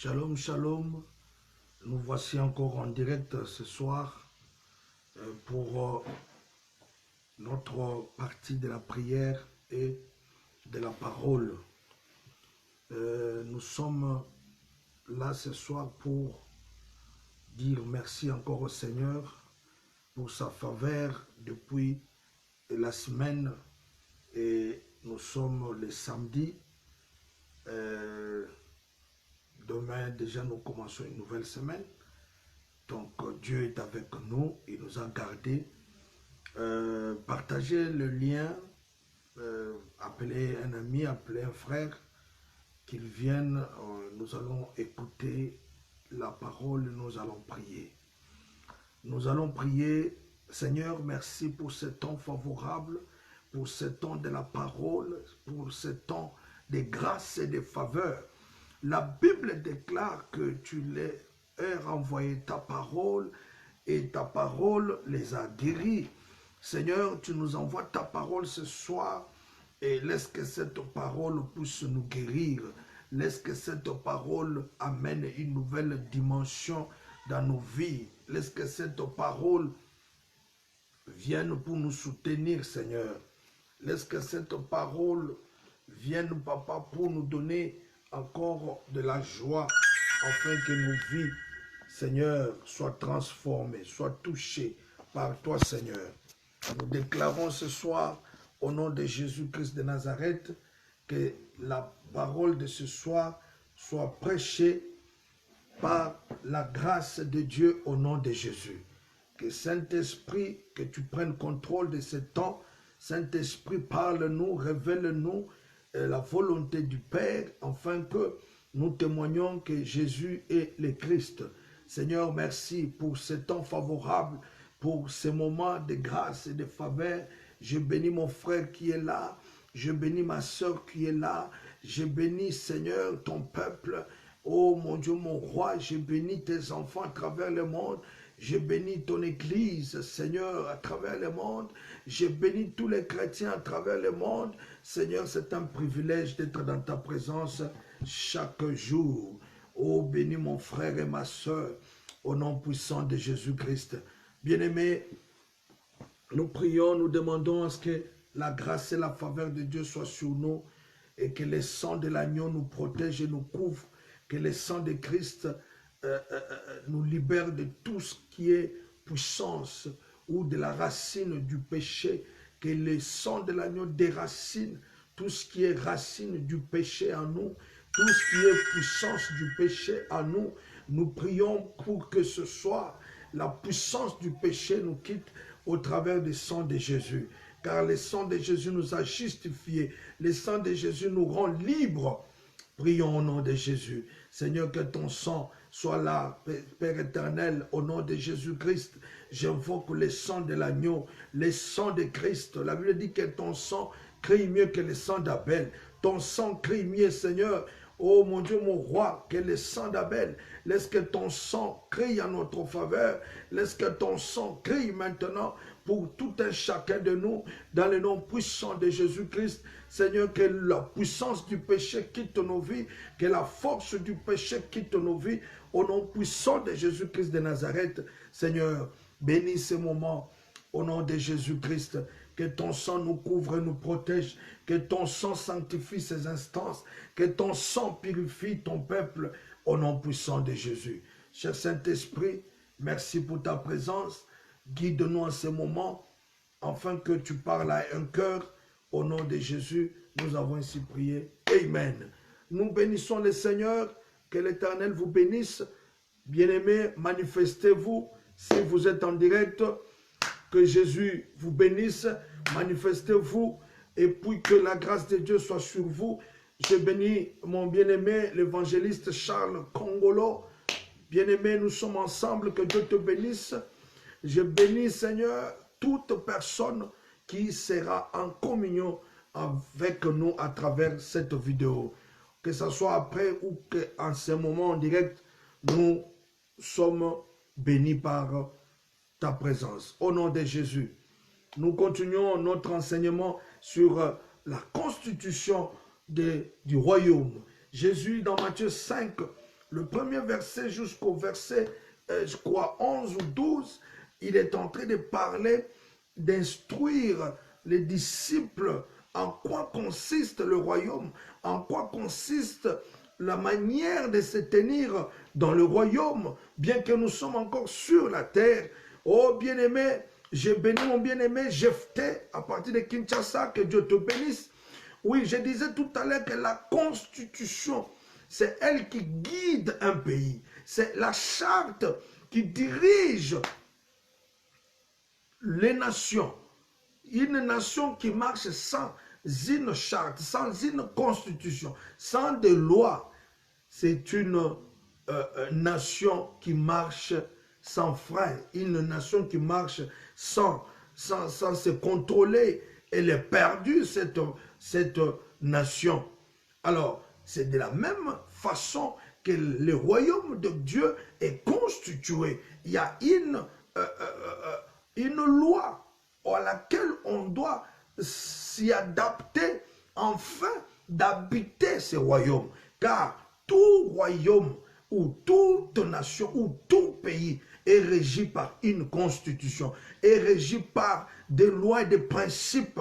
Shalom, shalom. Nous voici encore en direct ce soir pour notre partie de la prière et de la parole. Nous sommes là ce soir pour dire merci encore au Seigneur pour sa faveur depuis la semaine et nous sommes le samedi. Demain, déjà, nous commençons une nouvelle semaine. Donc, Dieu est avec nous. Il nous a gardés. Partagez le lien. Appelez un ami, appelez un frère. Qu'ils viennent. Nous allons écouter la parole. Nous allons prier. Nous allons prier. Seigneur, merci pour ce temps favorable, pour ce temps de la parole, pour ce temps de grâce et de faveur. La Bible déclare que tu leur as envoyé ta parole et ta parole les a guéris. Seigneur, tu nous envoies ta parole ce soir et laisse que cette parole puisse nous guérir. Laisse que cette parole amène une nouvelle dimension dans nos vies. Laisse que cette parole vienne pour nous soutenir, Seigneur. Laisse que cette parole vienne, Papa, pour nous donner encore de la joie, afin que nos vies, Seigneur, soient transformées, soient touchées par toi, Seigneur. Nous déclarons ce soir, au nom de Jésus-Christ de Nazareth, que la parole de ce soir soit prêchée par la grâce de Dieu au nom de Jésus. Que Saint-Esprit, que tu prennes contrôle de ce temps. Saint-Esprit, parle-nous, révèle-nous la volonté du Père, afin que nous témoignons que Jésus est le Christ. Seigneur, merci pour ce temps favorable, pour ces moments de grâce et de faveur. Je bénis mon frère qui est là, je bénis ma soeur qui est là, je bénis, Seigneur, ton peuple. Oh mon Dieu, mon roi, je bénis tes enfants à travers le monde. Je bénis ton Église, Seigneur, à travers le monde. Je bénis tous les chrétiens à travers le monde. Seigneur, c'est un privilège d'être dans ta présence chaque jour. Oh, bénis mon frère et ma soeur, au nom puissant de Jésus-Christ. Bien-aimés, nous prions, nous demandons à ce que la grâce et la faveur de Dieu soient sur nous et que le sang de l'agneau nous protège et nous couvre, que le sang de Christ nous libère de tout ce qui est puissance ou de la racine du péché, que le sang de l'agneau déracine tout ce qui est racine du péché en nous, tout ce qui est puissance du péché en nous. Nous prions pour que ce soir, la puissance du péché nous quitte au travers du sang de Jésus. Car le sang de Jésus nous a justifiés, le sang de Jésus nous rend libres. Prions au nom de Jésus. Seigneur, que ton sang soit là, Père éternel, au nom de Jésus-Christ. J'invoque le sang de l'agneau, le sang de Christ. La Bible dit que ton sang crie mieux que le sang d'Abel. Ton sang crie mieux, Seigneur. Oh mon Dieu, mon roi, que le sang d'Abel. Laisse que ton sang crie en notre faveur. Laisse que ton sang crie maintenant pour tout un chacun de nous, dans le nom puissant de Jésus-Christ. Seigneur, que la puissance du péché quitte nos vies, que la force du péché quitte nos vies, au nom puissant de Jésus-Christ de Nazareth. Seigneur, bénis ces moments, au nom de Jésus-Christ. Que ton sang nous couvre et nous protège, que ton sang sanctifie ces instances, que ton sang purifie ton peuple, au nom puissant de Jésus. Cher Saint-Esprit, merci pour ta présence. Guide-nous en ces moments, afin que tu parles à un cœur. Au nom de Jésus, nous avons ainsi prié. Amen. Nous bénissons le Seigneur. Que l'Éternel vous bénisse. Bien-aimés, manifestez-vous si vous êtes en direct. Que Jésus vous bénisse. Manifestez-vous. Et puis que la grâce de Dieu soit sur vous. Je bénis mon bien-aimé, l'évangéliste Charles Congolo. Bien-aimé, nous sommes ensemble. Que Dieu te bénisse. Je bénis, Seigneur, toute personne qui sera en communion avec nous à travers cette vidéo. Que ce soit après ou qu'en ce moment en direct, nous sommes bénis par ta présence. Au nom de Jésus, nous continuons notre enseignement sur la constitution du royaume. Jésus, dans Matthieu 5, le premier verset jusqu'au verset, je crois, 11 ou 12, il est en train de parler, d'instruire les disciples en quoi consiste le royaume, en quoi consiste la manière de se tenir dans le royaume, bien que nous sommes encore sur la terre. Oh bien-aimé, j'ai béni mon bien-aimé Jephthé à partir de Kinshasa, que Dieu te bénisse. Oui, je disais tout à l'heure que la constitution, c'est elle qui guide un pays. C'est la charte qui dirige les nations. Une nation qui marche sans une charte, sans une constitution, sans des lois, c'est une nation qui marche sans frein, une nation qui marche sans se contrôler. Elle est perdue, cette nation. Alors, c'est de la même façon que le royaume de Dieu est constitué. Il y a une loi à laquelle on doit s'y adapter afin d'habiter ce royaume. Car tout royaume ou toute nation ou tout pays est régi par une constitution, est régi par des lois et des principes.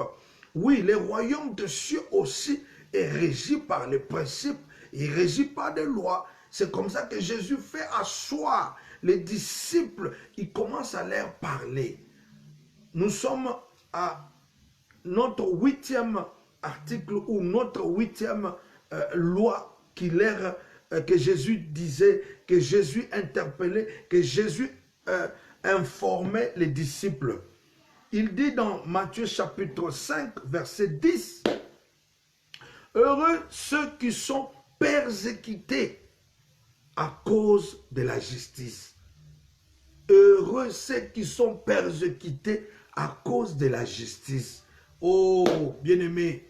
Oui, le royaume de cieux aussi est régi par les principes, est régi par des lois. C'est comme ça que Jésus fait asseoir les disciples. Il commence à leur parler. Nous sommes à notre 8e article ou notre 8e loi que Jésus disait, que Jésus interpellait, que Jésus informait les disciples. Il dit dans Matthieu chapitre 5, verset 10, « Heureux ceux qui sont persécutés à cause de la justice. » Heureux ceux qui sont persécutés à cause de la justice. Oh, bien-aimé,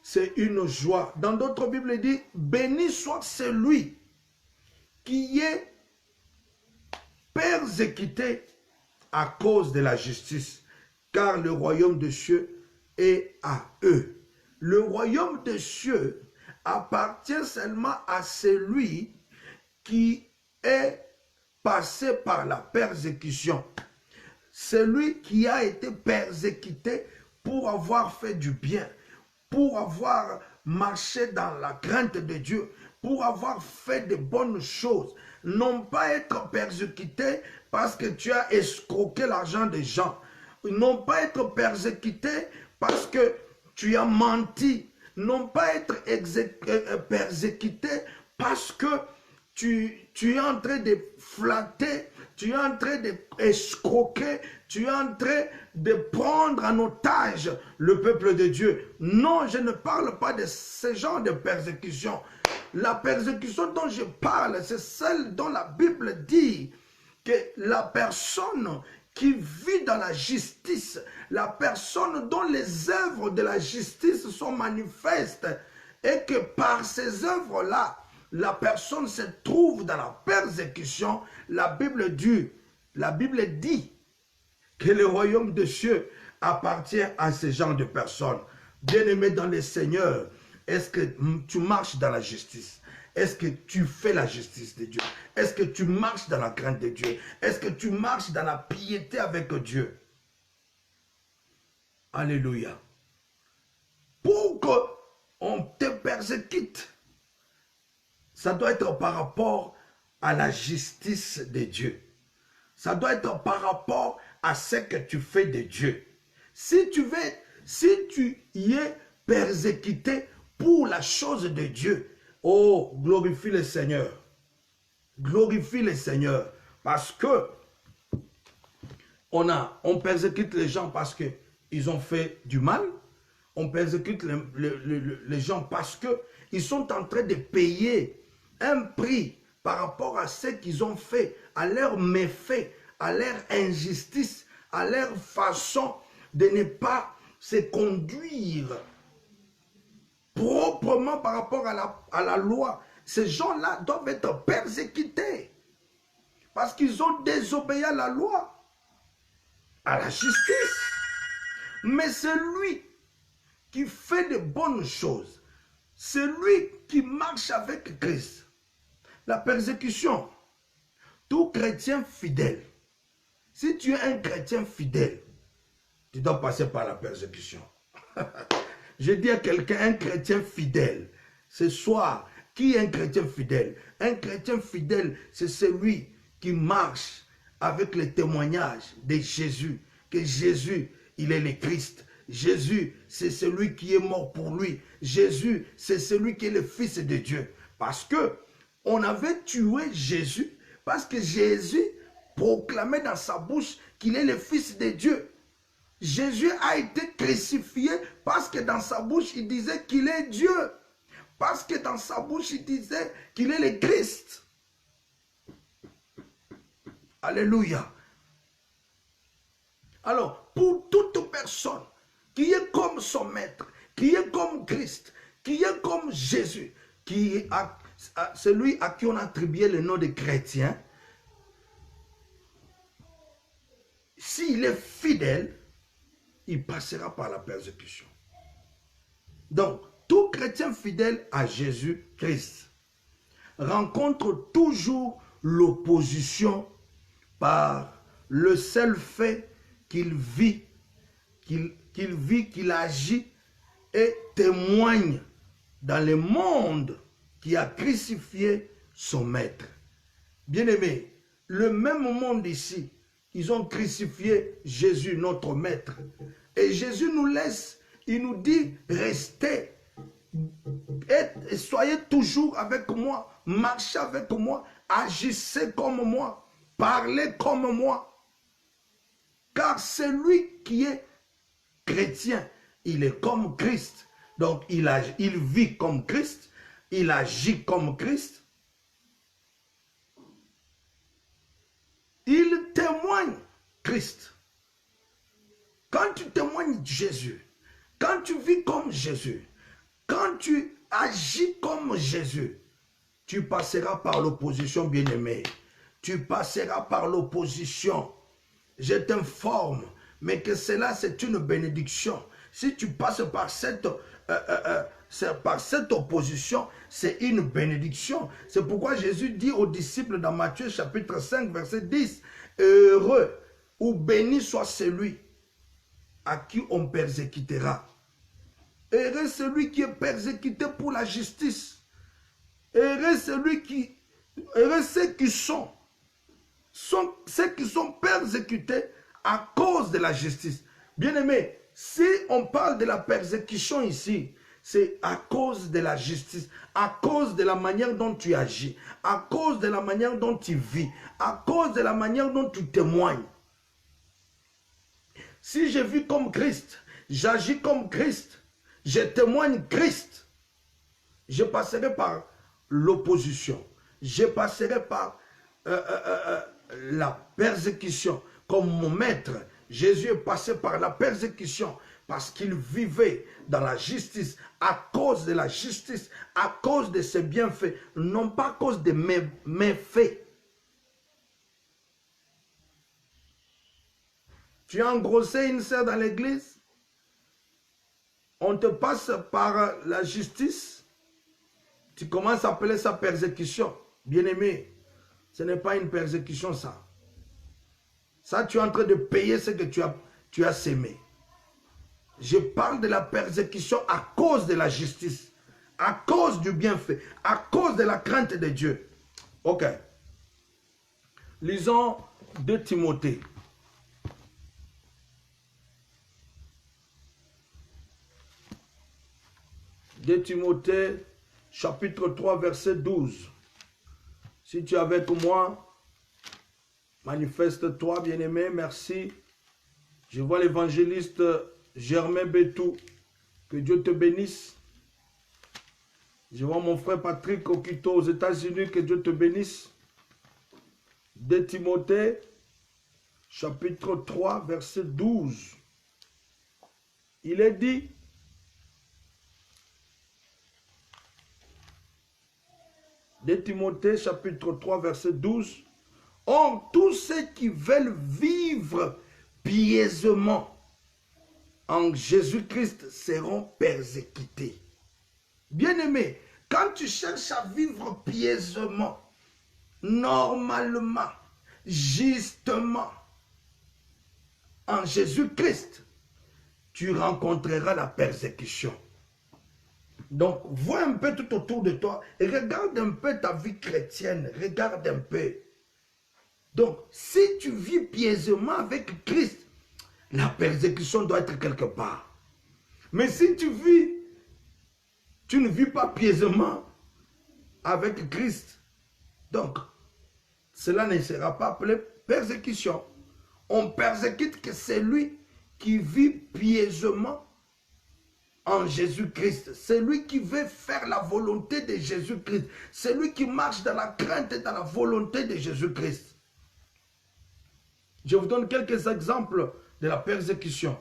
c'est une joie. Dans d'autres Bibles, il dit, « Béni soit celui qui est persécuté à cause de la justice, car le royaume des cieux est à eux. » Le royaume des cieux appartient seulement à celui qui est passé par la persécution. Celui qui a été persécuté pour avoir fait du bien, pour avoir marché dans la crainte de Dieu, pour avoir fait de bonnes choses. Non pas être persécuté parce que tu as escroqué l'argent des gens. Non pas être persécuté parce que tu as menti. Non pas être persécuté parce que tu es en train de flatter, tu es en train d'escroquer, tu es en train de prendre en otage le peuple de Dieu. Non, je ne parle pas de ce genre de persécution. La persécution dont je parle, c'est celle dont la Bible dit que la personne qui vit dans la justice, la personne dont les œuvres de la justice sont manifestes, et que par ces œuvres-là, la personne se trouve dans la persécution. La Bible dit que le royaume des cieux appartient à ce genre de personnes. Bien-aimé dans le Seigneur, est-ce que tu marches dans la justice? Est-ce que tu fais la justice de Dieu? Est-ce que tu marches dans la crainte de Dieu? Est-ce que tu marches dans la piété avec Dieu? Alléluia. Pour qu'on te persécute, ça doit être par rapport à la justice de Dieu. Ça doit être par rapport à ce que tu fais de Dieu. Si tu y es persécuté pour la chose de Dieu, oh, glorifie le Seigneur. Glorifie le Seigneur. Parce que on persécute les gens parce qu'ils ont fait du mal. On persécute les gens parce qu'ils sont en train de payer un prix par rapport à ce qu'ils ont fait, à leur méfait, à leur injustice, à leur façon de ne pas se conduire proprement par rapport à la loi. Ces gens-là doivent être persécutés parce qu'ils ont désobéi à la loi, à la justice. Mais celui qui fait de bonnes choses, celui qui marche avec Christ, La persécution. Tout chrétien fidèle. Si tu es un chrétien fidèle, tu dois passer par la persécution. Je dis à quelqu'un, un chrétien fidèle. Ce soir, qui est un chrétien fidèle? Un chrétien fidèle, c'est celui qui marche avec le témoignage de Jésus. Que Jésus, il est le Christ. Jésus, c'est celui qui est mort pour lui. Jésus, c'est celui qui est le Fils de Dieu. Parce que on avait tué Jésus, parce que Jésus proclamait dans sa bouche qu'il est le Fils de Dieu. Jésus a été crucifié parce que dans sa bouche, il disait qu'il est Dieu. Parce que dans sa bouche, il disait qu'il est le Christ. Alléluia. Alors, pour toute personne qui est comme son maître, qui est comme Christ, qui est comme Jésus, qui est celui à qui on a attribué le nom de chrétien, s'il est fidèle, il passera par la persécution. Donc, tout chrétien fidèle à Jésus-Christ rencontre toujours l'opposition par le seul fait qu'il vit, qu'il agit et témoigne dans le monde qui a crucifié son maître. Bien-aimé, le même monde ici, ils ont crucifié Jésus, notre maître. Et Jésus nous laisse, il nous dit, restez, et soyez toujours avec moi, marchez avec moi, agissez comme moi, parlez comme moi. Car celui qui est chrétien, il est comme Christ. Donc il vit comme Christ, il agit comme Christ. Il témoigne Christ. Quand tu témoignes Jésus, quand tu vis comme Jésus, quand tu agis comme Jésus, tu passeras par l'opposition, bien-aimé. Tu passeras par l'opposition. Je t'informe, mais que cela, c'est une bénédiction. Si tu passes par cette opposition, c'est une bénédiction. C'est pourquoi Jésus dit aux disciples dans Matthieu chapitre 5, verset 10, « Heureux ou béni soit celui à qui on persécutera. Heureux celui qui est persécuté pour la justice. Heureux ceux qui sont persécutés à cause de la justice. » Bien-aimé, si on parle de la persécution ici, c'est à cause de la justice, à cause de la manière dont tu agis, à cause de la manière dont tu vis, à cause de la manière dont tu témoignes. Si je vis comme Christ, j'agis comme Christ, je témoigne Christ, je passerai par l'opposition, je passerai par la persécution. Comme mon maître, Jésus est passé par la persécution parce qu'il vivait dans la justice, à cause de la justice, à cause de ses bienfaits, non pas à cause de mes méfaits. Tu as engrossé une sœur dans l'église, on te passe par la justice, tu commences à appeler ça persécution. Bien-aimé, ce n'est pas une persécution ça. Ça, tu es en train de payer ce que tu as sémé. Je parle de la persécution à cause de la justice, à cause du bienfait, à cause de la crainte de Dieu. Ok. Lisons 2 Timothée. 2 Timothée, chapitre 3, verset 12. Si tu es avec moi, manifeste-toi, bien-aimé, merci. Je vois l'évangéliste Germain Bétou. Que Dieu te bénisse. Je vois mon frère Patrick Okito aux États-Unis. Que Dieu te bénisse. 2 Timothée, chapitre 3, verset 12. Il est dit, de Timothée, chapitre 3, verset 12. Or, tous ceux qui veulent vivre pieusement en Jésus-Christ seront persécutés. Bien-aimé, quand tu cherches à vivre pieusement, normalement, justement, en Jésus-Christ, tu rencontreras la persécution. Donc, vois un peu tout autour de toi et regarde un peu ta vie chrétienne. Regarde un peu. Donc, si tu vis pieusement avec Christ, la persécution doit être quelque part. Mais si tu ne vis pas pieusement avec Christ, donc, cela ne sera pas appelé persécution. On persécute que celui qui vit pieusement en Jésus-Christ. C'est lui qui veut faire la volonté de Jésus-Christ. C'est lui qui marche dans la crainte et dans la volonté de Jésus-Christ. Je vous donne quelques exemples de la persécution.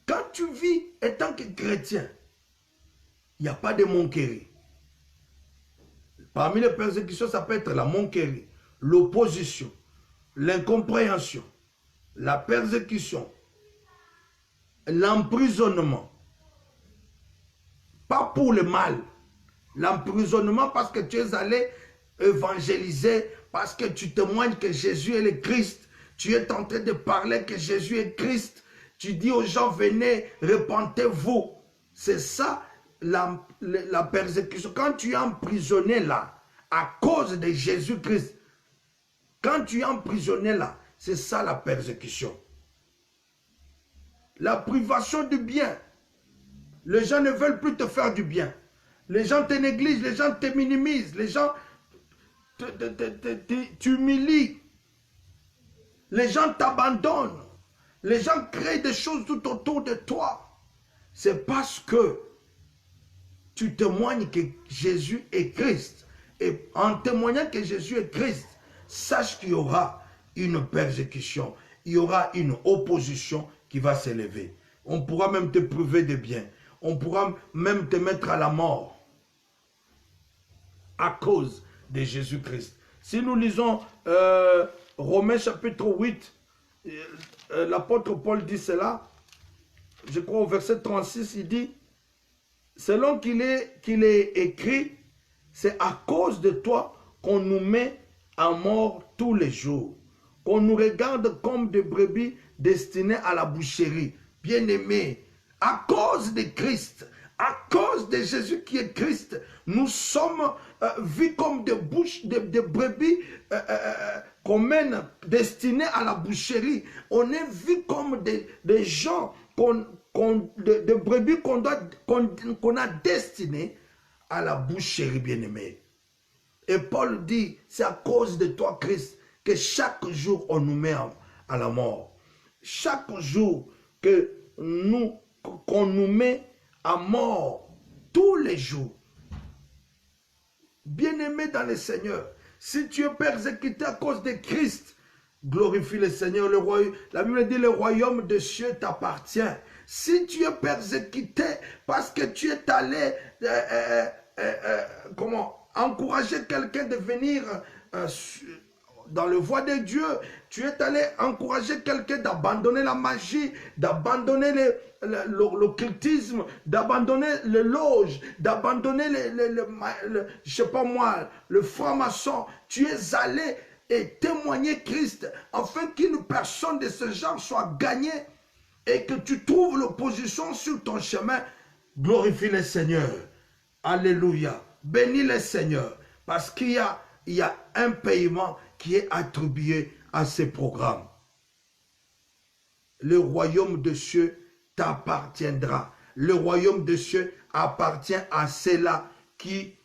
Quand tu vis étant que chrétien, il n'y a pas de moquerie. Parmi les persécutions, ça peut être la moquerie, l'opposition, l'incompréhension, la persécution, l'emprisonnement. Pas pour le mal. L'emprisonnement parce que tu es allé évangéliser, parce que tu témoignes que Jésus est le Christ. Tu es en train de parler que Jésus est Christ. Tu dis aux gens, venez, repentez-vous. C'est ça la persécution. Quand tu es emprisonné là, à cause de Jésus-Christ, quand tu es emprisonné là, c'est ça la persécution. La privation du bien. Les gens ne veulent plus te faire du bien. Les gens te négligent, les gens te minimisent, les gens t'humilient. Les gens t'abandonnent. Les gens créent des choses tout autour de toi. C'est parce que tu témoignes que Jésus est Christ. Et en témoignant que Jésus est Christ, sache qu'il y aura une persécution. Il y aura une opposition qui va s'élever. On pourra même te priver de bien. On pourra même te mettre à la mort à cause de Jésus-Christ. Si nous lisons Romains chapitre 8, l'apôtre Paul dit cela, je crois au verset 36, il dit, selon qu'il est écrit, c'est à cause de toi qu'on nous met à mort tous les jours, qu'on nous regarde comme des brebis destinées à la boucherie. Bien-aimés, à cause de Christ, à cause de Jésus qui est Christ, nous sommes vus comme des brebis qu'on mène destinées à la boucherie. On est vus comme des gens, des brebis qu'on a destinés à la boucherie, bien-aimés. Et Paul dit, c'est à cause de toi, Christ, que chaque jour on nous met à la mort. Chaque jour qu'on nous met à mort, tous les jours. Bien-aimé dans le Seigneur, si tu es persécuté à cause de Christ, glorifie le Seigneur. La Bible dit, le royaume des cieux t'appartient. Si tu es persécuté parce que tu es allé encourager quelqu'un de venir dans le voie de Dieu, tu es allé encourager quelqu'un d'abandonner la magie, d'abandonner l'occultisme, d'abandonner le loge, d'abandonner je sais pas moi, le franc-maçon. Tu es allé et témoigner Christ afin qu'une personne de ce genre soit gagnée et que tu trouves l'opposition sur ton chemin. Glorifie le Seigneur. Alléluia. Bénis le Seigneur. Parce qu'il y a un paiement qui est attribué à ces programmes. Le royaume des cieux t'appartiendra. Le royaume des cieux appartient à ceux-là qui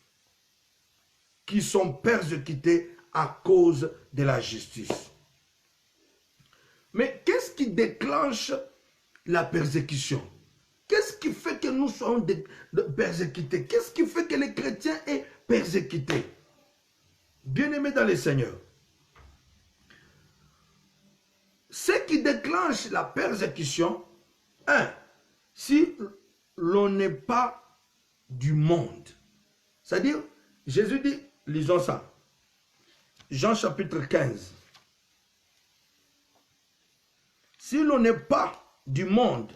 sont persécutés à cause de la justice. Mais qu'est-ce qui déclenche la persécution? Qu'est-ce qui fait que nous sommes persécutés? Qu'est-ce qui fait que les chrétiens est persécutés? Bien-aimés dans le Seigneur, ce qui déclenche la persécution, si l'on n'est pas du monde. C'est-à-dire, Jésus dit, lisons ça, Jean chapitre 15. Si l'on n'est pas du monde,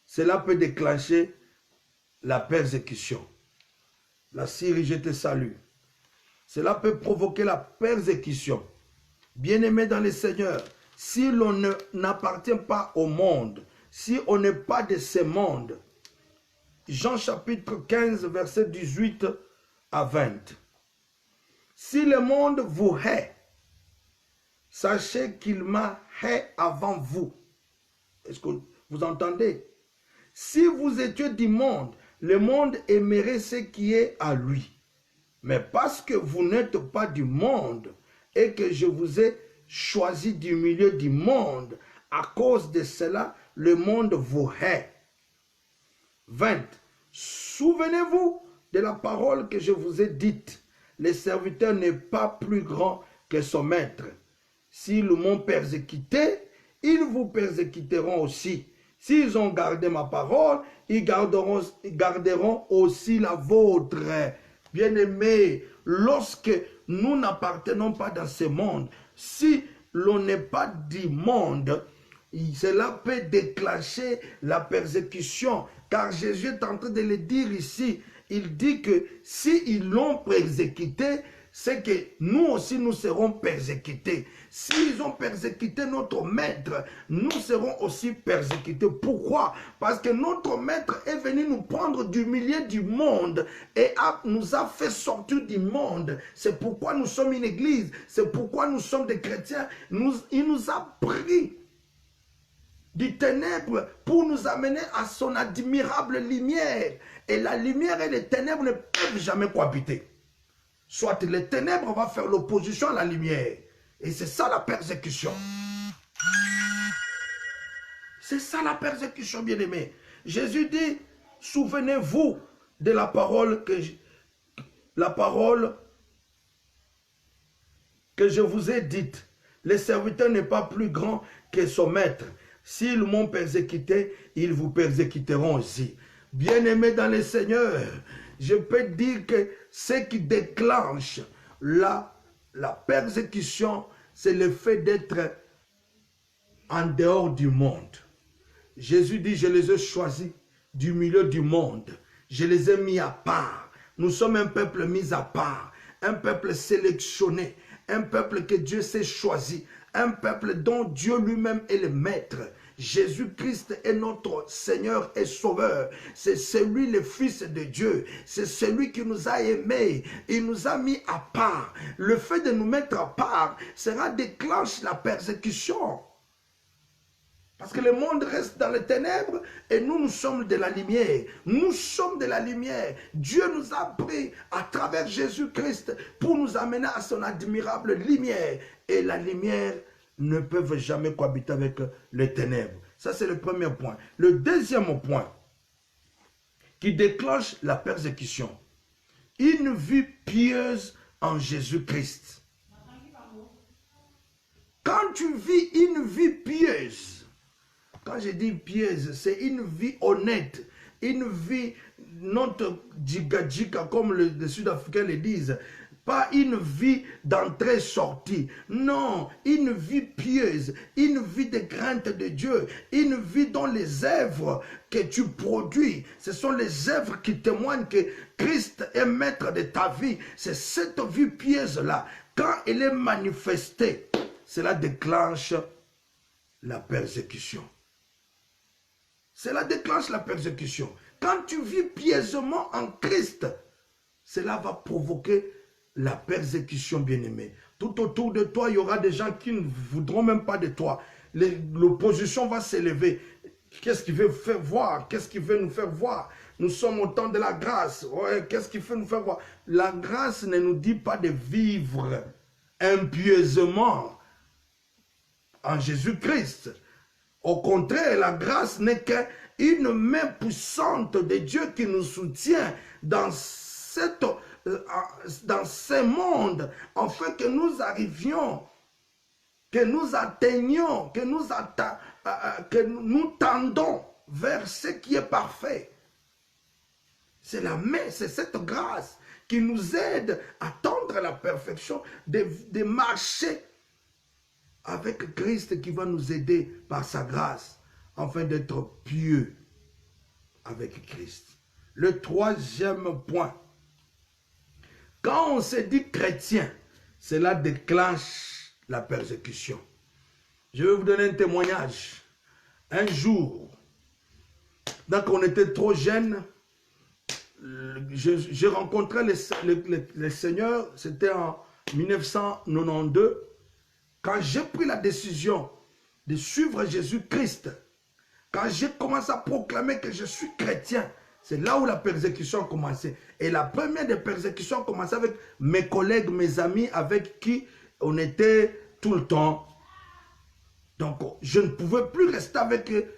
cela peut déclencher la persécution. La Syrie, je te salue. Cela peut provoquer la persécution. Bien-aimés dans le Seigneur, si l'on n'appartient pas au monde, si on n'est pas de ce monde, Jean chapitre 15, verset 18 à 20. Si le monde vous hait, sachez qu'il m'a haï avant vous. Est-ce que vous entendez? Si vous étiez du monde, le monde aimerait ce qui est à lui. Mais parce que vous n'êtes pas du monde et que je vous ai choisi du milieu du monde, à cause de cela, le monde vous hait. 20. Souvenez-vous de la parole que je vous ai dite. Le serviteur n'est pas plus grand que son maître. S'ils m'ont persécuté, ils vous persécuteront aussi. S'ils ont gardé ma parole, ils garderont aussi la vôtre. Bien-aimés, lorsque nous n'appartenons pas dans ce monde, si l'on n'est pas du monde, cela peut déclencher la persécution. Car Jésus est en train de le dire ici. Il dit que s'ils l'ont persécuté, c'est que nous aussi nous serons persécutés. S'ils ont persécuté notre maître, nous serons aussi persécutés. Pourquoi? Parce que notre maître est venu nous prendre du milieu du monde et nous a fait sortir du monde. C'est pourquoi nous sommes une église. C'est pourquoi nous sommes des chrétiens. Il nous a pris du ténèbre pour nous amener à son admirable lumière. Et la lumière et les ténèbres ne peuvent jamais cohabiter. Soit les ténèbres vont faire l'opposition à la lumière. Et c'est ça la persécution. C'est ça la persécution, bien-aimés. Jésus dit, souvenez-vous de la parole que je vous ai dite. Le serviteur n'est pas plus grand que son maître. S'ils m'ont persécuté, ils vous persécuteront aussi. Bien-aimés dans le Seigneur, je peux dire que ce qui déclenche la persécution, c'est le fait d'être en dehors du monde. Jésus dit, je les ai choisis du milieu du monde. Je les ai mis à part. Nous sommes un peuple mis à part, un peuple sélectionné, un peuple que Dieu s'est choisi, un peuple dont Dieu lui-même est le maître. Jésus-Christ est notre Seigneur et Sauveur. C'est celui, le Fils de Dieu. C'est celui qui nous a aimés. Il nous a mis à part. Le fait de nous mettre à part sera déclenche la persécution. Parce que le monde reste dans les ténèbres et nous sommes de la lumière. Nous sommes de la lumière. Dieu nous a pris à travers Jésus-Christ pour nous amener à son admirable lumière. Et la lumière ne peut jamais cohabiter avec les ténèbres. Ça, c'est le premier point. Le deuxième point qui déclenche la persécution. Une vie pieuse en Jésus-Christ. Quand tu vis une vie pieuse, quand je dis pieuse, c'est une vie honnête, une vie non djiga comme les Sud-Africains le disent, pas une vie d'entrée-sortie, non, une vie pieuse, une vie de crainte de Dieu, une vie dont les œuvres que tu produis, ce sont les œuvres qui témoignent que Christ est maître de ta vie. C'est cette vie pieuse-là, quand elle est manifestée, cela déclenche la persécution. Cela déclenche la persécution. Quand tu vis pieusement en Christ, cela va provoquer la persécution, bien-aimé. Tout autour de toi, il y aura des gens qui ne voudront même pas de toi. L'opposition va s'élever. Qu'est-ce qu'il veut faire voir? Qu'est-ce qu'il veut nous faire voir? Nous sommes au temps de la grâce. Ouais, qu'est-ce qu'il veut nous faire voir? La grâce ne nous dit pas de vivre impieusement en Jésus-Christ. Au contraire, la grâce n'est qu'une main puissante de Dieu qui nous soutient dans ce monde, afin que nous arrivions, que nous atteignions, que nous tendons vers ce qui est parfait. C'est la main, c'est cette grâce qui nous aide à tendre à la perfection, de marcher avec Christ qui va nous aider par sa grâce, afin d'être pieux avec Christ. Le troisième point Quand on se dit chrétien, cela déclenche la persécution. Je vais vous donner un témoignage. Un jour, donc on était trop jeunes, j'ai rencontré le Seigneur, c'était en 1992, quand j'ai pris la décision de suivre Jésus-Christ, quand j'ai commencé à proclamer que je suis chrétien, c'est là où la persécution a commencé. Et la première des persécutions a commencé avec mes collègues, mes amis, avec qui on était tout le temps. Donc, je ne pouvais plus rester avec eux.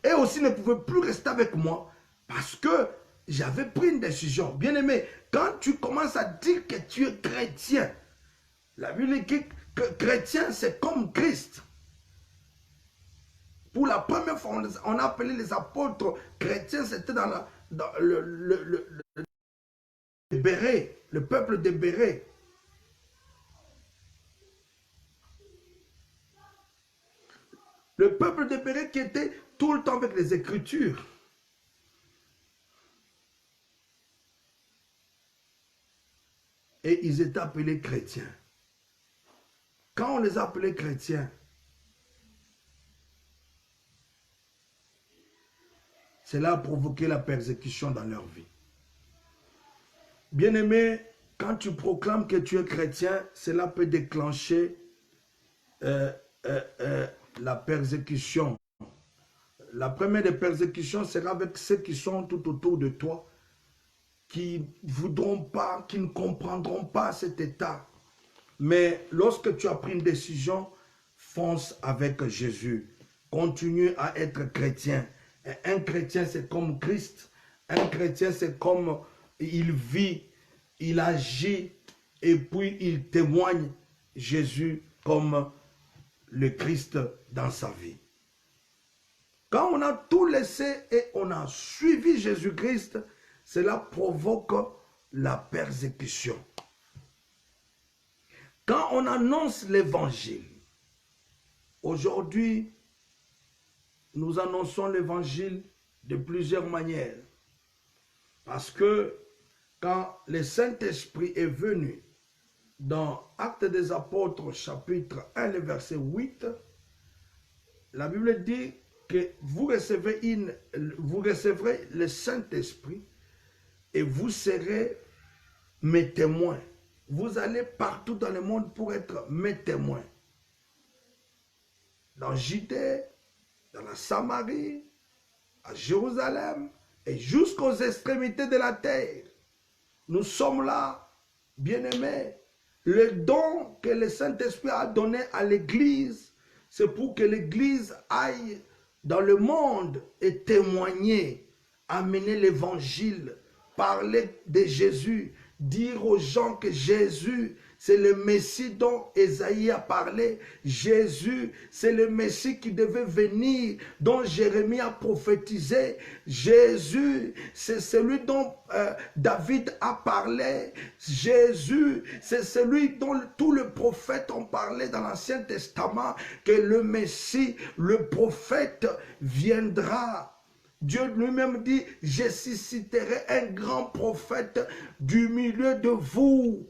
Eux aussi ne pouvaient plus rester avec moi parce que j'avais pris une décision. Bien aimé, quand tu commences à dire que tu es chrétien, la Bible dit que chrétien, c'est comme Christ. Pour la première fois, on a appelé les apôtres chrétiens, c'était dans le Béret, le peuple de Béret. Le peuple de Béret qui était tout le temps avec les Écritures. Et ils étaient appelés chrétiens. Quand on les a appelés chrétiens, cela a provoqué la persécution dans leur vie. Bien-aimé, quand tu proclames que tu es chrétien, cela peut déclencher la persécution. La première des persécutions sera avec ceux qui sont tout autour de toi, qui ne voudront pas, qui ne comprendront pas cet état. Mais lorsque tu as pris une décision, fonce avec Jésus. Continue à être chrétien. Et un chrétien, c'est comme Christ. Un chrétien, c'est comme il vit, il agit, et puis il témoigne Jésus comme le Christ dans sa vie. Quand on a tout laissé et on a suivi Jésus-Christ, cela provoque la persécution. Quand on annonce l'évangile, aujourd'hui, nous annonçons l'évangile de plusieurs manières. Parce que quand le Saint-Esprit est venu dans Actes des Apôtres, chapitre 1, le verset 8, la Bible dit que vous recevrez le Saint-Esprit et vous serez mes témoins. Vous allez partout dans le monde pour être mes témoins. Dans Judée, dans la Samarie, à Jérusalem et jusqu'aux extrémités de la terre. Nous sommes là, bien-aimés. Le don que le Saint-Esprit a donné à l'Église, c'est pour que l'Église aille dans le monde et témoigner, amener l'Évangile, parler de Jésus, dire aux gens que Jésus, c'est le Messie dont Ésaïe a parlé. Jésus, c'est le Messie qui devait venir, dont Jérémie a prophétisé. Jésus, c'est celui dont David a parlé. Jésus, c'est celui dont tous les prophètes ont parlé dans l'Ancien Testament, que le Messie, le prophète, viendra. Dieu lui-même dit, je susciterai un grand prophète du milieu de vous.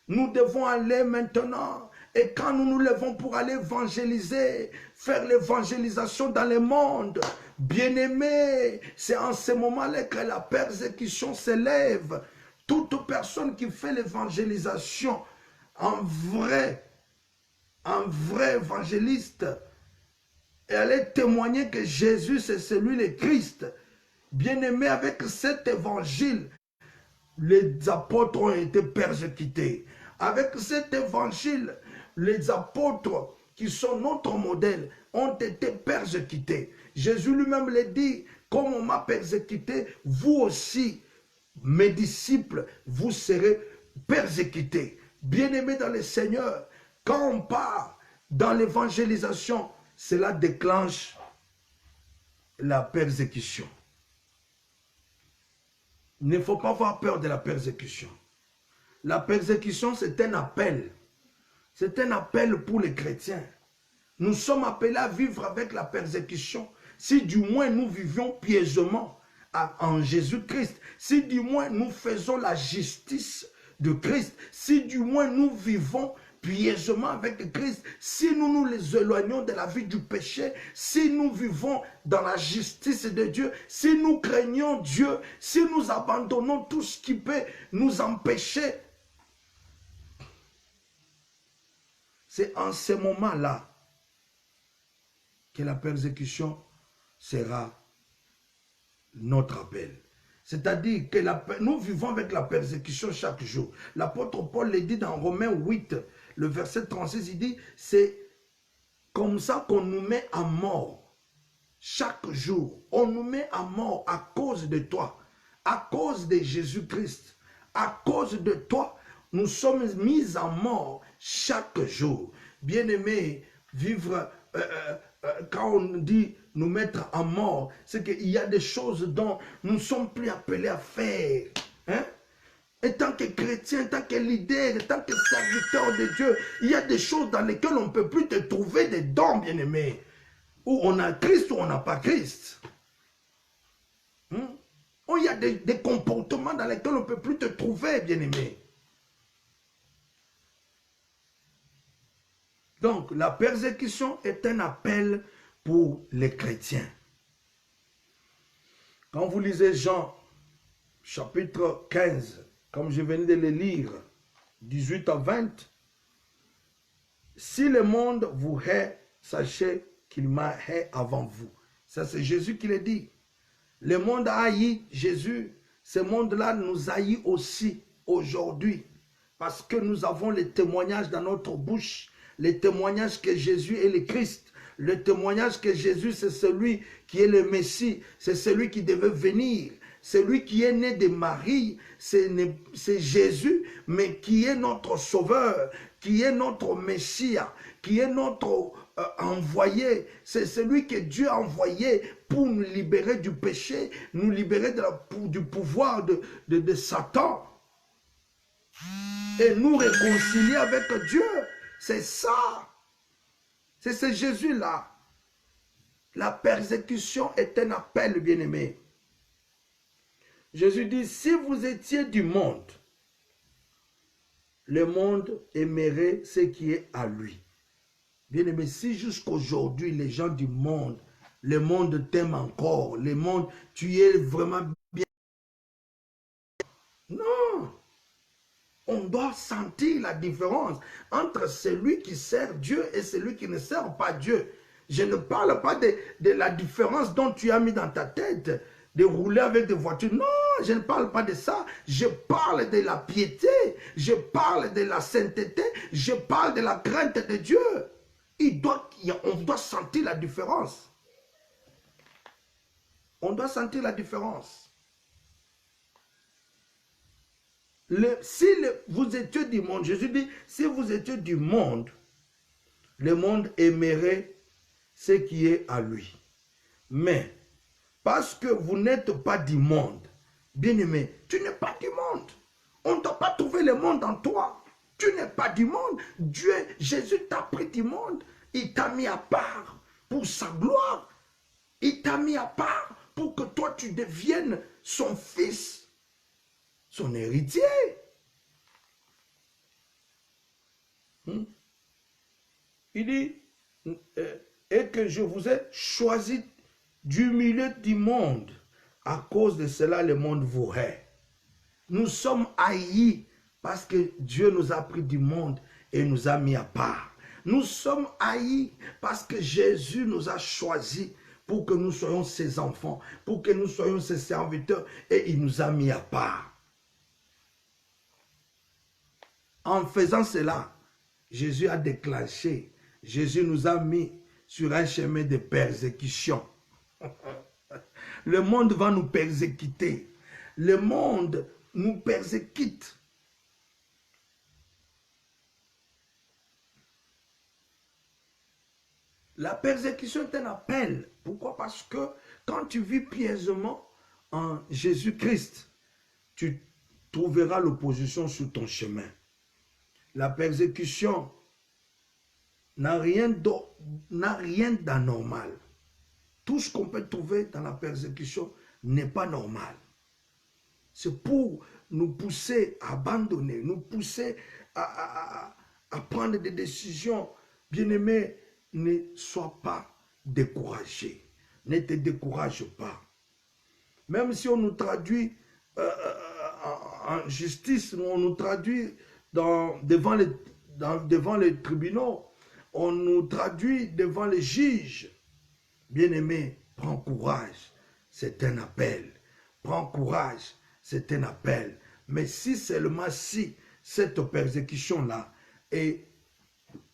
Nous devons aller maintenant. Et quand nous nous levons pour aller évangéliser, faire l'évangélisation dans le monde, bien-aimés, c'est en ce moment-là que la persécution s'élève. Toute personne qui fait l'évangélisation, un vrai évangéliste, et aller témoigner que Jésus c'est celui le Christ. Bien-aimé, avec cet évangile, les apôtres ont été persécutés. Avec cet évangile, les apôtres qui sont notre modèle ont été persécutés. Jésus lui-même le dit, comme on m'a persécuté, vous aussi, mes disciples, vous serez persécutés. Bien-aimés dans le Seigneur, quand on part dans l'évangélisation, cela déclenche la persécution. Il ne faut pas avoir peur de la persécution. La persécution, c'est un appel. C'est un appel pour les chrétiens. Nous sommes appelés à vivre avec la persécution. Si du moins nous vivions pieusement, en Jésus-Christ, si du moins nous faisons la justice de Christ, si du moins nous vivons pieusement avec Christ, si nous nous les éloignons de la vie du péché, si nous vivons dans la justice de Dieu, si nous craignons Dieu, si nous abandonnons tout ce qui peut nous empêcher, c'est en ce moment-là que la persécution sera notre appel. C'est-à-dire que nous vivons avec la persécution chaque jour. L'apôtre Paul le dit dans Romains 8, le verset 36, il dit, c'est comme ça qu'on nous met à mort. Chaque jour, on nous met à mort à cause de toi, à cause de Jésus-Christ. À cause de toi, nous sommes mis à mort chaque jour. Bien-aimés, vivre, quand on dit nous mettre à mort, c'est qu'il y a des choses dont nous ne sommes plus appelés à faire. Hein? Et tant que chrétien, tant que leader, tant que serviteur de Dieu, il y a des choses dans lesquelles on ne peut plus te trouver des dons, bien-aimés. Où on a Christ ou on n'a pas Christ. Où il y a des comportements dans lesquels on ne peut plus te trouver, bien-aimé. Donc, la persécution est un appel pour les chrétiens. Quand vous lisez Jean, chapitre 15, comme je venais de le lire, 18 à 20, si le monde vous hait, sachez qu'il m'a haï avant vous. Ça, c'est Jésus qui le dit. Le monde a haï Jésus. Ce monde-là nous haït aussi aujourd'hui. Parce que nous avons les témoignages dans notre bouche. Les témoignages que Jésus est le Christ. Le témoignage que Jésus, c'est celui qui est le Messie. C'est celui qui devait venir. Celui qui est né de Marie, c'est Jésus, mais qui est notre Sauveur, qui est notre Messie, qui est notre envoyé. C'est celui que Dieu a envoyé pour nous libérer du péché, nous libérer du pouvoir de Satan et nous réconcilier avec Dieu. C'est ça. C'est ce Jésus-là. La persécution est un appel, bien-aimé. Jésus dit, si vous étiez du monde, le monde aimerait ce qui est à lui. Bien-aimé, si jusqu'aujourd'hui, les gens du monde, le monde t'aime encore, le monde, tu es vraiment bien. Non. On doit sentir la différence entre celui qui sert Dieu et celui qui ne sert pas Dieu. Je ne parle pas de la différence dont tu as mis dans ta tête, de rouler avec des voitures. Non, je ne parle pas de ça. Je parle de la piété, je parle de la sainteté, je parle de la crainte de Dieu. On doit sentir la différence. On doit sentir la différence. Vous étiez du monde, Jésus dit, si vous étiez du monde, le monde aimerait ce qui est à lui. Mais, parce que vous n'êtes pas du monde, bien-aimé, tu n'es pas du monde. On ne doit pas trouver le monde en toi. Tu n'es pas du monde. Dieu, Jésus t'a pris du monde. Il t'a mis à part pour sa gloire. Il t'a mis à part pour que toi tu deviennes son fils, son héritier. Il dit, et que je vous ai choisi du milieu du monde. À cause de cela, le monde vous hait. Nous sommes haïs parce que Dieu nous a pris du monde et nous a mis à part. Nous sommes haïs parce que Jésus nous a choisis pour que nous soyons ses enfants, pour que nous soyons ses serviteurs, et il nous a mis à part. En faisant cela, Jésus a déclenché, Jésus nous a mis sur un chemin de persécution. Le monde va nous persécuter. Le monde nous persécute. La persécution est un appel. Pourquoi? Parce que quand tu vis pieusement en Jésus-Christ, tu trouveras l'opposition sur ton chemin. La persécution n'a rien d'anormal. Tout ce qu'on peut trouver dans la persécution n'est pas normal. C'est pour nous pousser à abandonner, nous pousser à prendre des décisions. Bien-aimé, ne sois pas découragé. Ne te décourage pas. Même si on nous traduit en justice, on nous traduit devant les tribunaux, on nous traduit devant les juges. Bien-aimé, prends courage, c'est un appel. Prends courage, c'est un appel. Mais si seulement si cette persécution-là est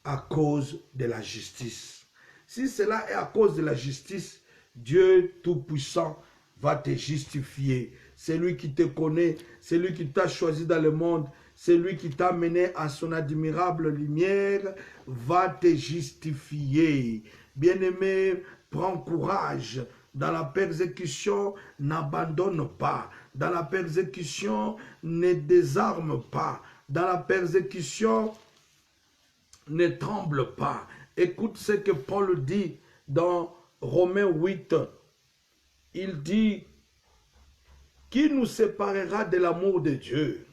à cause de la justice, si cela est à cause de la justice, Dieu Tout-Puissant va te justifier. C'est lui qui te connaît, c'est lui qui t'a choisi dans le monde, c'est lui qui t'a mené à son admirable lumière, va te justifier. Bien-aimé, prends courage. Dans la persécution, n'abandonne pas. Dans la persécution, ne désarme pas. Dans la persécution, ne tremble pas. Écoute ce que Paul dit dans Romains 8. Il dit, qui nous séparera de l'amour de Dieu?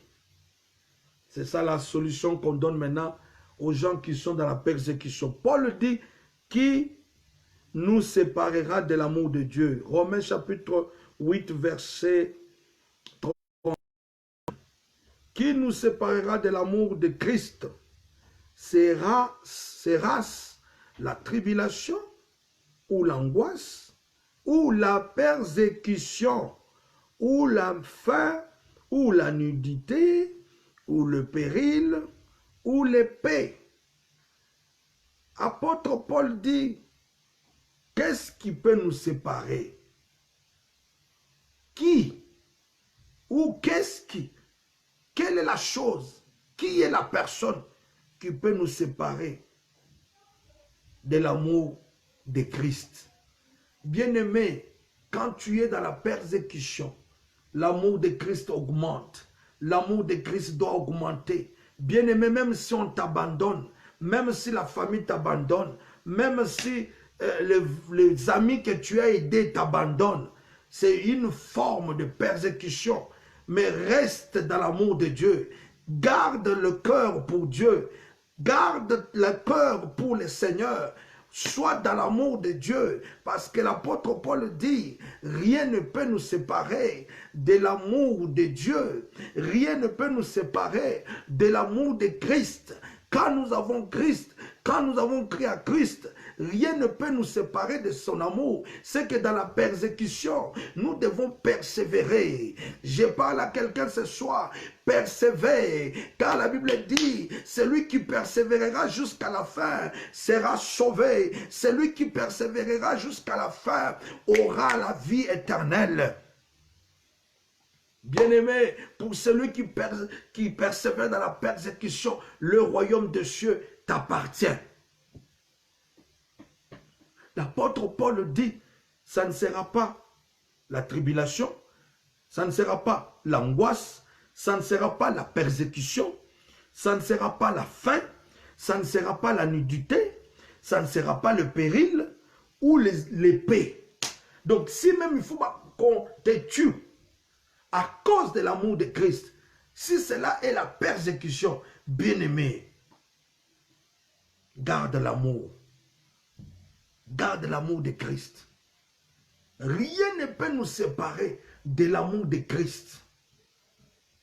C'est ça la solution qu'on donne maintenant aux gens qui sont dans la persécution. Paul dit, qui nous séparera de l'amour de Dieu? Romains chapitre 8, verset 30. Qui nous séparera de l'amour de Christ? Sera-ce la tribulation ou l'angoisse ou la persécution ou la faim ou la nudité ou le péril ou l'épée? Apôtre Paul dit, qu'est-ce qui peut nous séparer? Qui? Ou qu'est-ce qui? Quelle est la chose? Qui est la personne qui peut nous séparer de l'amour de Christ? Bien-aimé, quand tu es dans la persécution, l'amour de Christ augmente. L'amour de Christ doit augmenter. Bien-aimé, même si on t'abandonne, même si la famille t'abandonne, même si les amis que tu as aidés t'abandonnent, c'est une forme de persécution. Mais reste dans l'amour de Dieu. Garde le cœur pour Dieu. Garde le cœur pour le Seigneur. Sois dans l'amour de Dieu. Parce que l'apôtre Paul dit, rien ne peut nous séparer de l'amour de Dieu. Rien ne peut nous séparer de l'amour de Christ. Quand nous avons Christ, quand nous avons crié à Christ, rien ne peut nous séparer de son amour. C'est que dans la persécution, nous devons persévérer. Je parle à quelqu'un ce soir, persévère. Car la Bible dit, celui qui persévérera jusqu'à la fin sera sauvé. Celui qui persévérera jusqu'à la fin aura la vie éternelle. Bien-aimé, pour celui qui persévère dans la persécution, le royaume des cieux t'appartient. L'apôtre Paul dit, ça ne sera pas la tribulation, ça ne sera pas l'angoisse, ça ne sera pas la persécution, ça ne sera pas la faim, ça ne sera pas la nudité, ça ne sera pas le péril ou l'épée. Donc si même il faut qu'on te tue, à cause de l'amour de Christ, si cela est la persécution, bien-aimé, garde l'amour. Garde l'amour de Christ. Rien ne peut nous séparer de l'amour de Christ.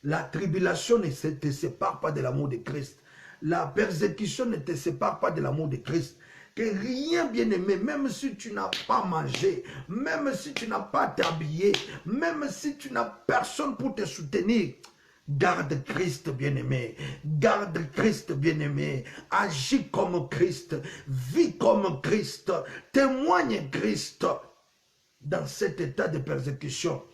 La tribulation ne te sépare pas de l'amour de Christ. La persécution ne te sépare pas de l'amour de Christ. Que rien, bien-aimé, même si tu n'as pas mangé, même si tu n'as pas t'habillé, même si tu n'as personne pour te soutenir, garde Christ, bien-aimé. Garde Christ, bien-aimé. Agis comme Christ. Vis comme Christ. Témoigne Christ dans cet état de persécution.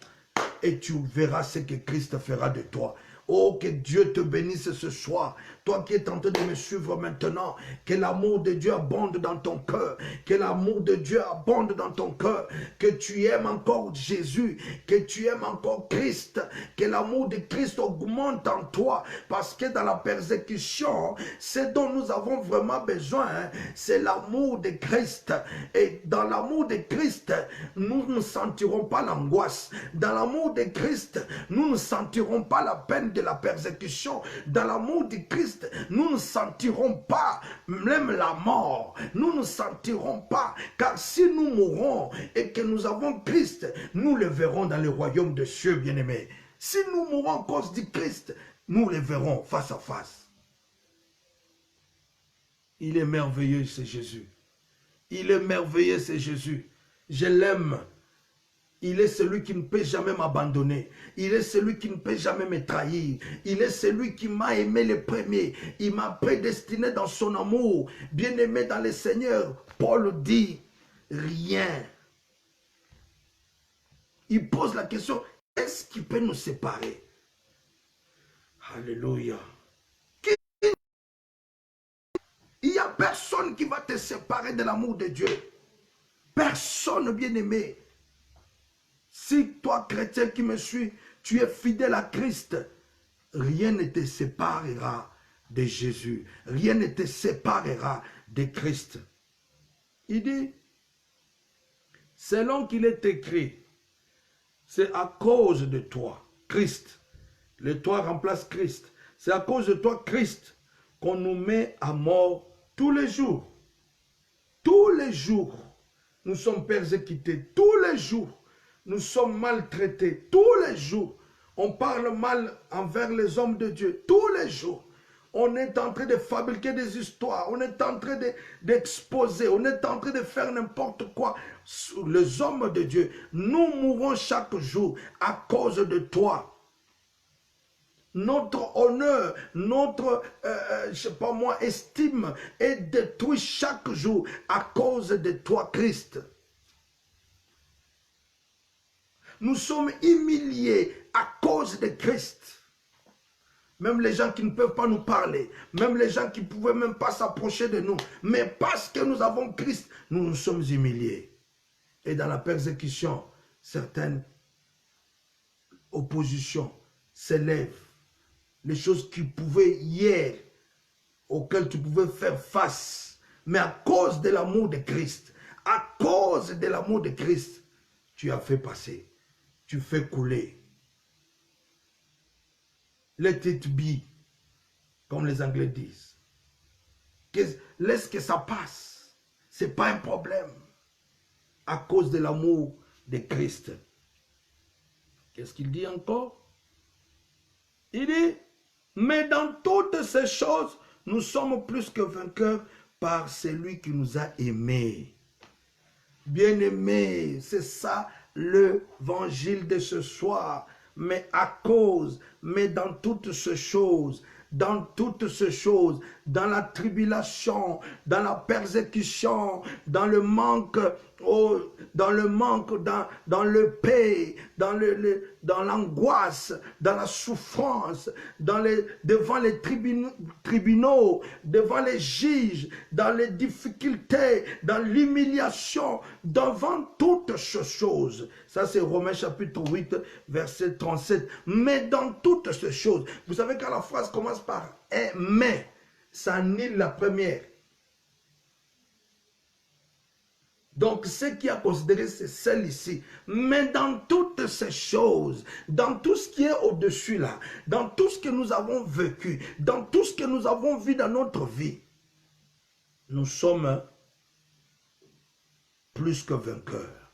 Et tu verras ce que Christ fera de toi. Oh, que Dieu te bénisse ce soir. Toi qui es en train de me suivre maintenant, que l'amour de Dieu abonde dans ton cœur, que l'amour de Dieu abonde dans ton cœur, que tu aimes encore Jésus, que tu aimes encore Christ, que l'amour de Christ augmente en toi, parce que dans la persécution, ce dont nous avons vraiment besoin, c'est l'amour de Christ. Et dans l'amour de Christ, nous ne sentirons pas l'angoisse. Dans l'amour de Christ, nous ne sentirons pas la peine de la persécution. Dans l'amour de Christ, nous ne sentirons pas même la mort. Nous ne sentirons pas, car si nous mourons et que nous avons Christ, nous le verrons dans le royaume de cieux, bien-aimés. Si nous mourons à cause du Christ, nous le verrons face à face. Il est merveilleux, c'est Jésus. Il est merveilleux, c'est Jésus. Je l'aime. Il est celui qui ne peut jamais m'abandonner. Il est celui qui ne peut jamais me trahir. Il est celui qui m'a aimé le premier. Il m'a prédestiné dans son amour. Bien-aimé dans le Seigneur, Paul dit rien. Il pose la question, est-ce qui peut nous séparer? Alléluia. Il n'y a personne qui va te séparer de l'amour de Dieu. Personne, bien-aimé. Si toi, chrétien qui me suis, tu es fidèle à Christ, rien ne te séparera de Jésus. Rien ne te séparera de Christ. Il dit, selon qu'il est écrit, c'est à cause de toi, Christ. Le toi remplace Christ. C'est à cause de toi, Christ, qu'on nous met à mort tous les jours. Tous les jours, nous sommes persécutés. Tous les jours. Nous sommes maltraités tous les jours. On parle mal envers les hommes de Dieu tous les jours. On est en train de fabriquer des histoires. On est en train d'exposer. On est en train de faire n'importe quoi sur les hommes de Dieu. Nous mourons chaque jour à cause de toi. Notre honneur, notre, je sais pas moi, estime est détruite chaque jour à cause de toi, Christ. Nous sommes humiliés à cause de Christ. Même les gens qui ne peuvent pas nous parler, même les gens qui ne pouvaient même pas s'approcher de nous. Mais parce que nous avons Christ, nous nous sommes humiliés. Et dans la persécution, certaines oppositions s'élèvent. Les choses qui pouvaient hier, auxquelles tu pouvais faire face. Mais à cause de l'amour de Christ, à cause de l'amour de Christ, tu as fait passer. Tu fais couler. Let it be, comme les Anglais disent. Laisse que ça passe. Ce n'est pas un problème. À cause de l'amour de Christ. Qu'est-ce qu'il dit encore? Il dit, mais dans toutes ces choses, nous sommes plus que vainqueurs par celui qui nous a aimés. Bien-aimés, c'est ça l'évangile de ce soir. Mais à cause, mais dans toutes ces choses, dans la tribulation, dans la persécution, dans le manque, dans le paix, dans l'angoisse, dans la souffrance, devant les tribunaux, devant les juges, dans les difficultés, dans l'humiliation, devant toutes ces choses. Ça, c'est Romains chapitre 8, verset 37. Mais dans toutes ces choses, vous savez quand la phrase commence par un « mais », ça annule la première. Donc, ce qui a considéré, c'est celle ici. Mais dans toutes ces choses, dans tout ce qui est au-dessus là, dans tout ce que nous avons vécu, dans tout ce que nous avons vu dans notre vie, nous sommes plus que vainqueurs.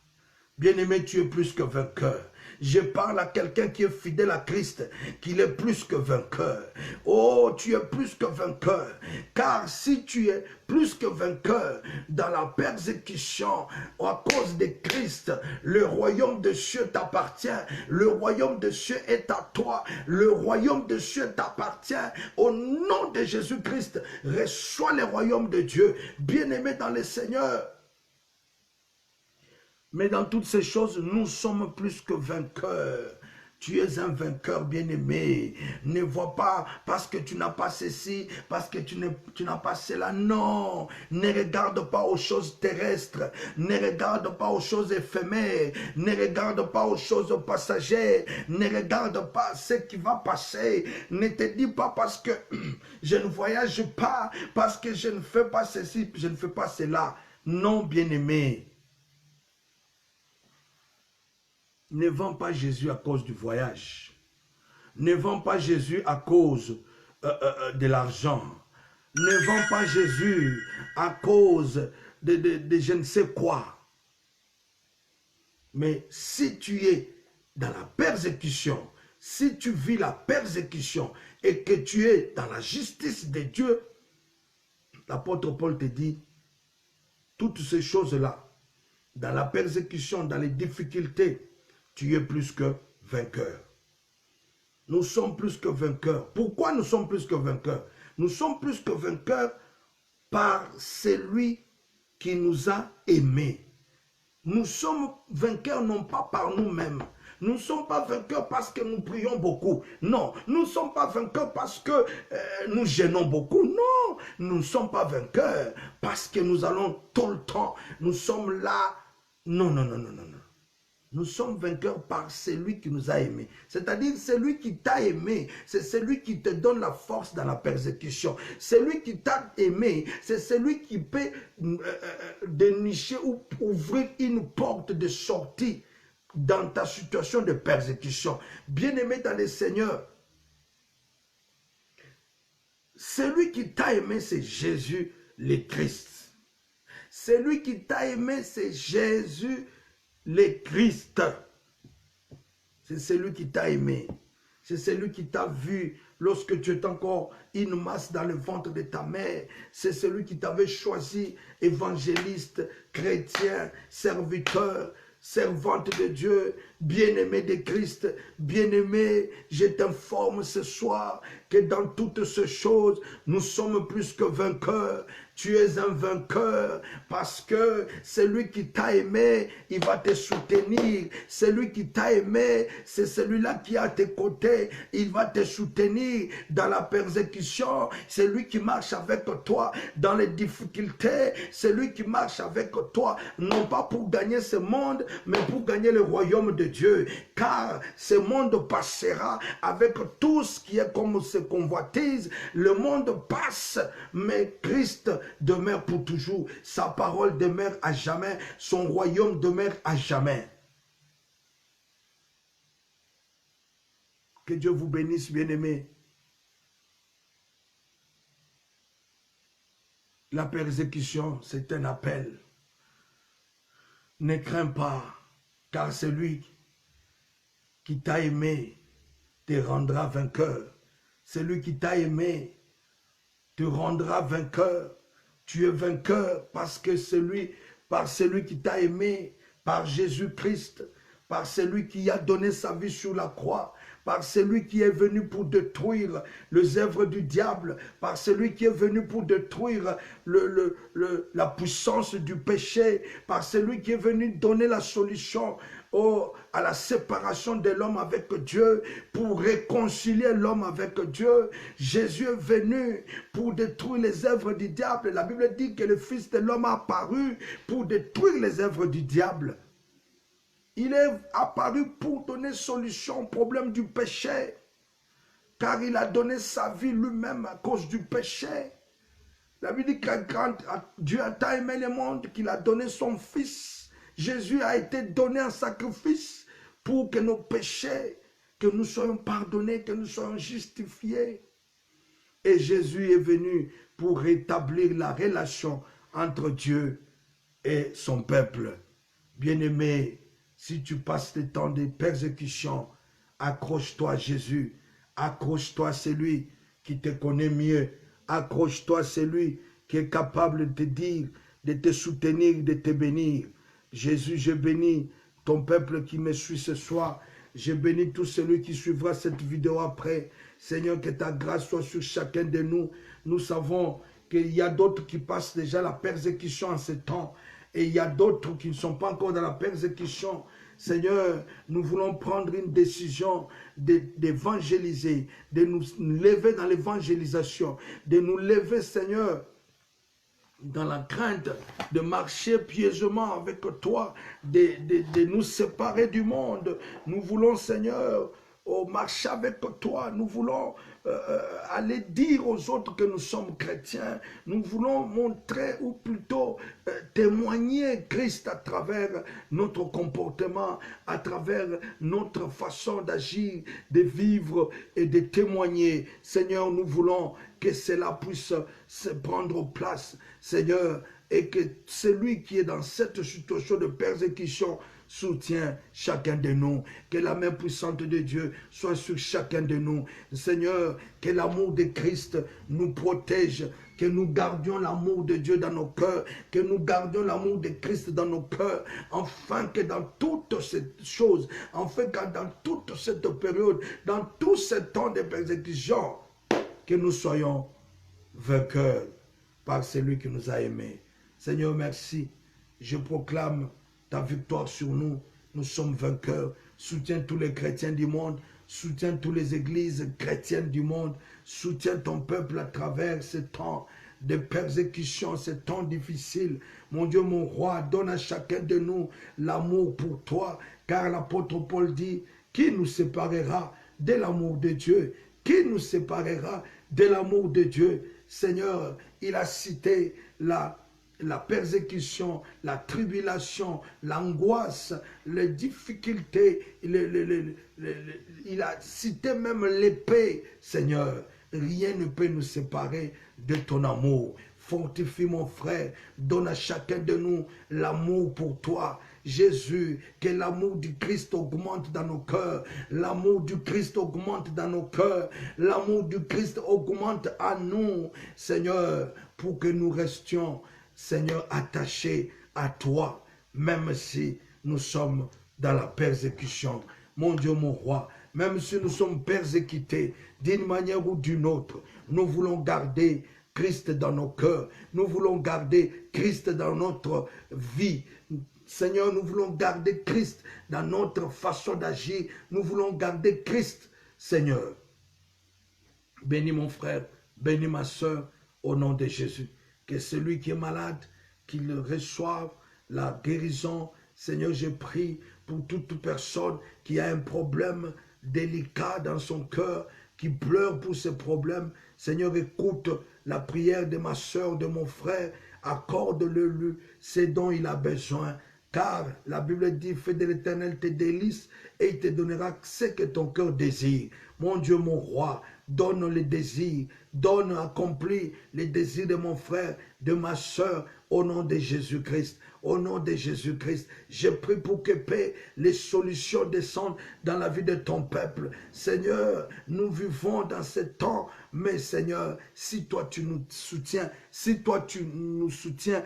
Bien-aimé, tu es plus que vainqueur. Je parle à quelqu'un qui est fidèle à Christ, qu'il est plus que vainqueur. Oh, tu es plus que vainqueur. Car si tu es plus que vainqueur dans la persécution à cause de Christ, le royaume de cieux t'appartient. Le royaume de cieux est à toi. Le royaume de cieux t'appartient. Au nom de Jésus-Christ, reçois le royaume de Dieu. Bien-aimé dans le Seigneur. Mais dans toutes ces choses, nous sommes plus que vainqueurs. Tu es un vainqueur bien-aimé. Ne vois pas parce que tu n'as pas ceci, parce que tu n'as pas cela. Non, ne regarde pas aux choses terrestres. Ne regarde pas aux choses éphémères. Ne regarde pas aux choses passagères. Ne regarde pas ce qui va passer. Ne te dis pas parce que je ne voyage pas, parce que je ne fais pas ceci, je ne fais pas cela. Non, bien-aimé. Ne vends pas Jésus à cause du voyage. Ne vends pas Jésus à cause de l'argent. Ne vends pas Jésus à cause de je ne sais quoi. Mais si tu es dans la persécution, si tu vis la persécution et que tu es dans la justice de Dieu, l'apôtre Paul te dit, toutes ces choses-là, dans la persécution, dans les difficultés, tu es plus que vainqueur. Nous sommes plus que vainqueurs. Pourquoi nous sommes plus que vainqueurs? Nous sommes plus que vainqueurs par celui qui nous a aimés. Nous sommes vainqueurs non pas par nous-mêmes. Nous ne sommes pas vainqueurs parce que nous prions beaucoup. Non, nous ne sommes pas vainqueurs parce que nous gênons beaucoup. Non, nous ne sommes pas vainqueurs parce que nous allons tout le temps. Nous sommes là. Non, non, non, non, non, non. Nous sommes vainqueurs par celui qui nous a aimés. C'est-à-dire celui qui t'a aimé. C'est celui qui te donne la force dans la persécution. Celui qui t'a aimé, c'est celui qui peut dénicher ou ouvrir une porte de sortie dans ta situation de persécution. Bien-aimé dans le Seigneur, celui qui t'a aimé, c'est Jésus le Christ. Celui qui t'a aimé, c'est Jésus le Christ. C'est celui qui t'a aimé. C'est celui qui t'a vu lorsque tu étais encore une masse dans le ventre de ta mère. C'est celui qui t'avait choisi évangéliste, chrétien, serviteur, servante de Dieu, bien-aimé de Christ, bien-aimé, je t'informe ce soir que dans toutes ces choses, nous sommes plus que vainqueurs. Tu es un vainqueur parce que celui qui t'a aimé, il va te soutenir. Celui qui t'a aimé, c'est celui-là qui est à tes côtés. Il va te soutenir dans la persécution. C'est lui qui marche avec toi dans les difficultés. C'est lui qui marche avec toi, non pas pour gagner ce monde, mais pour gagner le royaume de Dieu. Car ce monde passera avec tout ce qui est comme ses convoitises. Le monde passe, mais Christ demeure pour toujours. Sa parole demeure à jamais. Son royaume demeure à jamais. Que Dieu vous bénisse, bien-aimés. La persécution, c'est un appel. Ne crains pas, car celui qui t'a aimé te rendra vainqueur. Celui qui t'a aimé te rendra vainqueur. Tu es vainqueur parce que par celui qui t'a aimé, par Jésus-Christ, par celui qui a donné sa vie sur la croix, par celui qui est venu pour détruire les œuvres du diable, par celui qui est venu pour détruire la puissance du péché, par celui qui est venu donner la solution à la séparation de l'homme avec Dieu, pour réconcilier l'homme avec Dieu. Jésus est venu pour détruire les œuvres du diable. La Bible dit que le Fils de l'homme a apparu pour détruire les œuvres du diable. Il est apparu pour donner solution au problème du péché, car il a donné sa vie lui-même à cause du péché. La Bible dit que quand Dieu a tant aimé le monde qu'il a donné son Fils. Jésus a été donné en sacrifice pour que nos péchés, que nous soyons pardonnés, que nous soyons justifiés. Et Jésus est venu pour rétablir la relation entre Dieu et son peuple. Bien-aimé, si tu passes le temps de persécution, accroche-toi à Jésus, accroche-toi à celui qui te connaît mieux, accroche-toi à celui qui est capable de te dire, de te soutenir, de te bénir. Jésus, je bénis ton peuple qui me suit ce soir. Je bénis tout celui qui suivra cette vidéo après. Seigneur, que ta grâce soit sur chacun de nous. Nous savons qu'il y a d'autres qui passent déjà la persécution en ce temps. Et il y a d'autres qui ne sont pas encore dans la persécution. Seigneur, nous voulons prendre une décision d'évangéliser, de nous lever dans l'évangélisation, de nous lever, Seigneur, dans la crainte de marcher piégeusement avec toi, de nous séparer du monde. Nous voulons, Seigneur, marcher avec toi. Nous voulons aller dire aux autres que nous sommes chrétiens. Nous voulons montrer, ou plutôt témoigner Christ à travers notre comportement, à travers notre façon d'agir, de vivre et de témoigner. Seigneur, nous voulons que cela puisse se prendre place, Seigneur, et que celui qui est dans cette situation de persécution soutient chacun de nous. Que la main puissante de Dieu soit sur chacun de nous. Seigneur, que l'amour de Christ nous protège, que nous gardions l'amour de Dieu dans nos cœurs, que nous gardions l'amour de Christ dans nos cœurs, afin que dans toutes ces choses, afin que dans toute cette période, dans tout ce temps de persécution, que nous soyons vainqueurs par celui qui nous a aimés. Seigneur, merci. Je proclame ta victoire sur nous. Nous sommes vainqueurs. Soutiens tous les chrétiens du monde. Soutiens toutes les églises chrétiennes du monde. Soutiens ton peuple à travers ce temps de persécution, ce temps difficile. Mon Dieu, mon roi, donne à chacun de nous l'amour pour toi. Car l'apôtre Paul dit, qui nous séparera de l'amour de Dieu? Qui nous séparera de l'amour de Dieu? Seigneur, il a cité la persécution, la tribulation, l'angoisse, les difficultés, il a cité même l'épée. Seigneur, rien ne peut nous séparer de ton amour. Fortifie mon frère, donne à chacun de nous l'amour pour toi. Jésus, que l'amour du Christ augmente dans nos cœurs, l'amour du Christ augmente dans nos cœurs, l'amour du Christ augmente à nous, Seigneur, pour que nous restions, Seigneur, attachés à toi, même si nous sommes dans la persécution. Mon Dieu, mon roi, même si nous sommes persécutés d'une manière ou d'une autre, nous voulons garder Christ dans nos cœurs, nous voulons garder Christ dans notre vie. Seigneur, nous voulons garder Christ dans notre façon d'agir. Nous voulons garder Christ, Seigneur. Bénis mon frère, bénis ma soeur, au nom de Jésus. Que celui qui est malade, qu'il reçoive la guérison. Seigneur, je prie pour toute personne qui a un problème délicat dans son cœur, qui pleure pour ce problème. Seigneur, écoute la prière de ma soeur, de mon frère. Accorde-le ce dont il a besoin. Car la Bible dit, fais de l'Éternel tes délices et il te donnera ce que ton cœur désire. Mon Dieu, mon roi, donne les désirs, donne, accomplis les désirs de mon frère, de ma soeur, au nom de Jésus-Christ. Au nom de Jésus-Christ, je prie pour que paix, les solutions descendent dans la vie de ton peuple. Seigneur, nous vivons dans ce temps, mais Seigneur, si toi tu nous soutiens, si toi tu nous soutiens,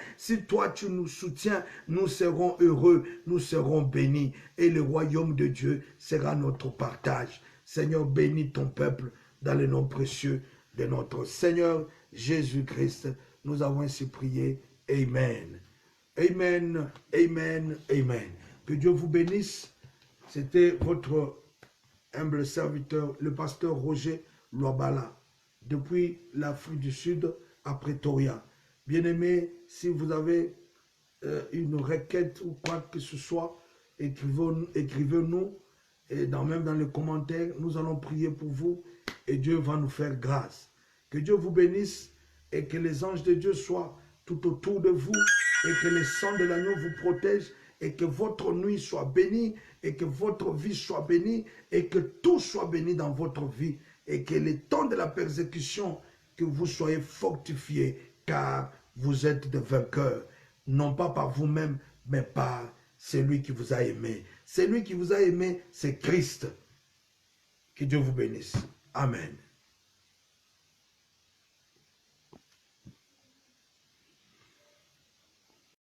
nous serons heureux, nous serons bénis et le royaume de Dieu sera notre partage. Seigneur, bénis ton peuple dans le nom précieux de notre Seigneur Jésus-Christ. Nous avons ainsi prié. Amen. Amen, amen, amen. Que Dieu vous bénisse. C'était votre humble serviteur, le pasteur Roger Luabala, depuis l'Afrique du Sud à Pretoria. Bien-aimés, si vous avez une requête ou quoi que ce soit, écrivez-nous et même dans les commentaires, nous allons prier pour vous et Dieu va nous faire grâce. Que Dieu vous bénisse et que les anges de Dieu soient tout autour de vous et que le sang de l'agneau vous protège et que votre nuit soit bénie et que votre vie soit bénie et que tout soit béni dans votre vie et que le temps de la persécution, que vous soyez fortifiés car vous êtes des vainqueurs, non pas par vous-même mais par celui qui vous a aimé. Celui qui vous a aimé, c'est Christ. Que Dieu vous bénisse. Amen.